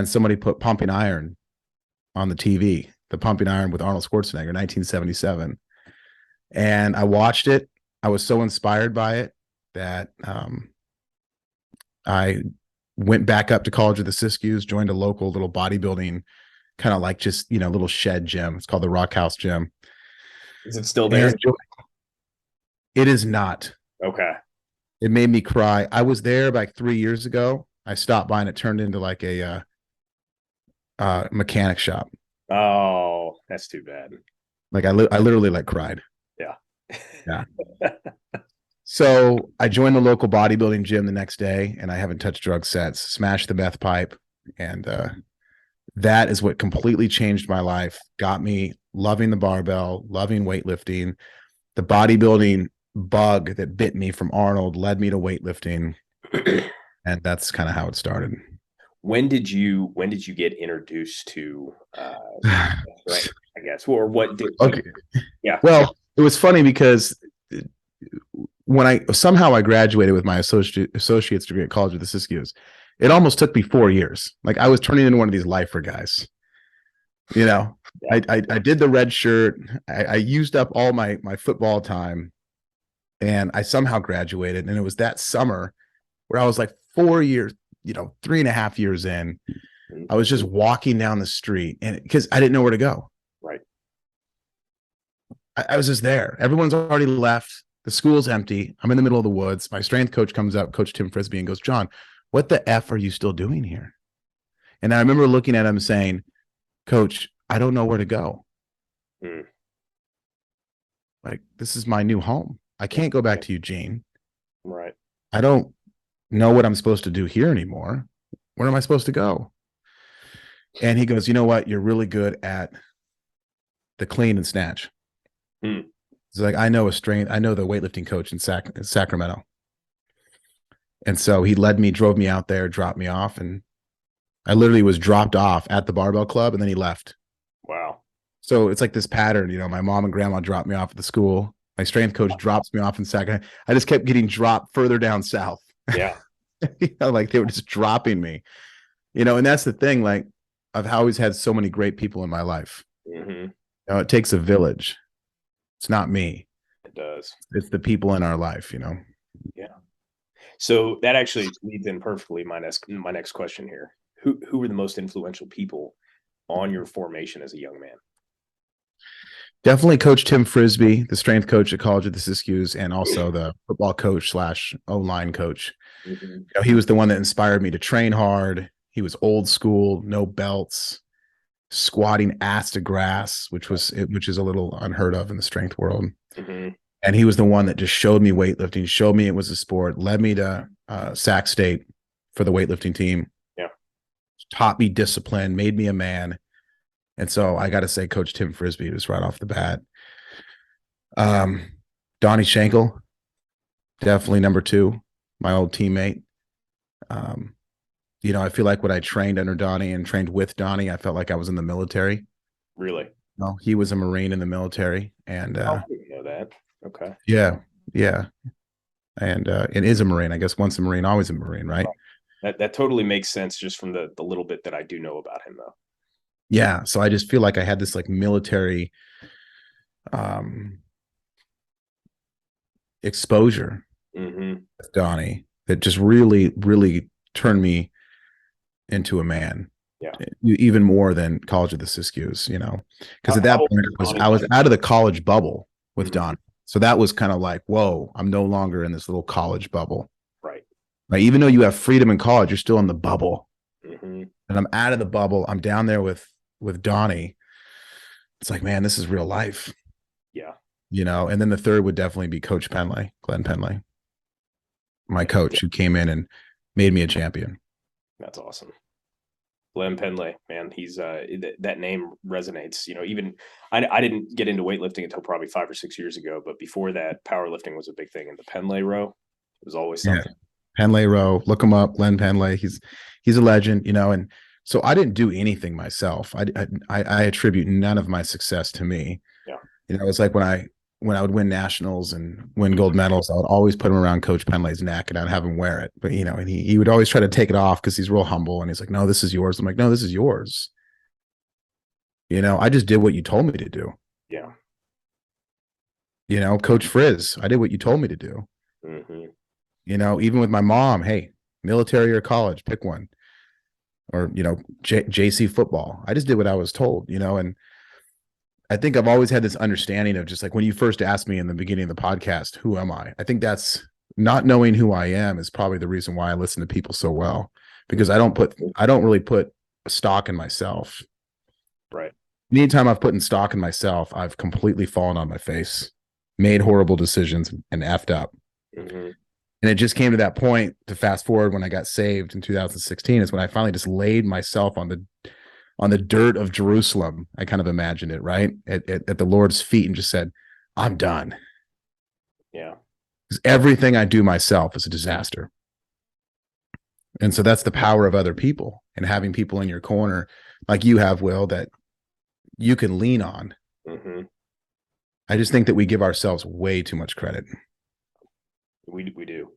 and somebody put Pumping Iron on the TV, the Pumping Iron with Arnold Schwarzenegger, 1977. And I watched it. I was so inspired by it that I went back up to College of the Siskiyous, joined a local little bodybuilding kind of like just, little shed gym. It's called the Rock House Gym. Is it still there? It is not. Okay. It made me cry. I was there like 3 years ago. I stopped by and it turned into like a mechanic shop. Oh, that's too bad. Like I literally like cried. Yeah. Yeah. So I joined the local bodybuilding gym the next day, and I haven't touched drugs since. Smashed the meth pipe, and that is what completely changed my life. Got me loving the barbell, loving weightlifting. The bodybuilding bug that bit me from Arnold led me to weightlifting, and that's kind of how it started. When did you get introduced to right, I guess, or what did Okay. Yeah. Well, it was funny because when I graduated with my associate's degree at College of the Siskiyous, it almost took me 4 years. Like I was turning into one of these lifer guys. Yeah. I did the red shirt. I used up all my football time, and I somehow graduated. And it was that summer where I was like 4 years, 3.5 years in. I was just walking down the street, and because I didn't know where to go. Right. I was just there. Everyone's already left. The school's empty. I'm in the middle of the woods. My strength coach comes up, Coach Tim Frisbee, and goes, "John, what the F are you still doing here?" And I remember looking at him saying, "Coach, I don't know where to go. Like, this is my new home. I can't go back to Eugene. Right. I don't know what I'm supposed to do here anymore. Where am I supposed to go?" And he goes, "You know what? You're really good at the clean and snatch." It's like, I know the weightlifting coach in Sacramento. And so he drove me out there, dropped me off. And I literally was dropped off at the barbell club, and then he left. Wow. So it's like this pattern, my mom and grandma dropped me off at the school. My strength coach drops me off in Sacramento. I just kept getting dropped further down south. Yeah. Like they were just dropping me, and that's the thing. Like I've always had so many great people in my life. It takes a village. It's not me. It does. It's the people in our life, Yeah. So that actually leads in perfectly my next question here. Who were the most influential people on your formation as a young man? Definitely Coach Tim Frisbee, the strength coach at College of the Siskiyous, and also the football coach / O-line coach. He was the one that inspired me to train hard. He was old school, no belts, squatting ass to grass, which is a little unheard of in the strength world. And he was the one that just showed me weightlifting, showed me it was a sport, led me to Sac State for the weightlifting team. Yeah. Taught me discipline, made me a man. And so I got to say, Coach Tim Frisbee was right off the bat. Donnie Schenkel, definitely number 2, my old teammate. I feel like when I trained under Donnie and trained with Donnie, I felt like I was in the military. Really? No, he was a Marine in the military, and I didn't know that. Okay. Yeah, and is a Marine. I guess once a Marine, always a Marine, right? That totally makes sense just from the little bit that I do know about him, though. Yeah, so I just feel like I had this like military exposure with Donnie that just really, really turned me into a man. Yeah. Even more than College of the Siskiyous, because at that point I was out of the college bubble with Donnie. So that was kind of like, whoa, I'm no longer in this little college bubble. Right. Like, even though you have freedom in college, you're still in the bubble. And I'm out of the bubble. I'm down there with Donnie. It's like, man, this is real life. Yeah. And then the third would definitely be Coach Penley, Glenn Penley, my coach, who came in and made me a champion. That's awesome. Glenn Penley, man, he's that name resonates. Even I didn't get into weightlifting until probably 5 or 6 years ago, but before that, powerlifting was a big thing. And the Penley row was always something. Yeah. Penley row, look him up, Glenn Penley. He's a legend, and so I didn't do anything myself. I attribute none of my success to me. Yeah. It's like when when I would win nationals and win gold medals, I would always put him around Coach Penley's neck and I'd have him wear it. But, and he would always try to take it off because he's real humble. And he's like, no, this is yours. I'm like, no, this is yours. I just did what you told me to do. Yeah. Coach Frizz, I did what you told me to do. Mm-hmm. Even with my mom, hey, military or college, pick one. Or, JC football. I just did what I was told, and I think I've always had this understanding of just like when you first asked me in the beginning of the podcast, who am I? I think that's not knowing who I am is probably the reason why I listen to people so well, because I don't really put stock in myself. Right. Anytime I've put in stock in myself, I've completely fallen on my face, made horrible decisions and effed up. Mm-hmm. And it just came to that point to fast forward when I got saved in 2016 is when I finally just laid myself on the dirt of Jerusalem. I kind of imagined it, right? At the Lord's feet and just said, I'm done. Yeah. Because everything I do myself is a disaster. And so that's the power of other people and having people in your corner like you have, Will, that you can lean on. Mm-hmm. I just think that we give ourselves way too much credit. We do.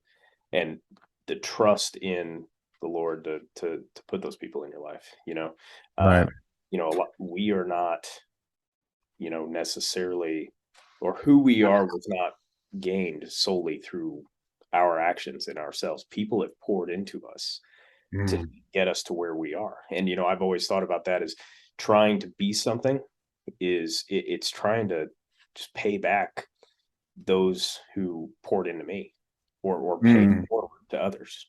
And the trust in the Lord to put those people in your life, Right. We are not, necessarily, or who we are was not gained solely through our actions and ourselves. People have poured into us to get us to where we are. And, I've always thought about that as trying to be something it's trying to just pay back those who poured into me or pay forward to others.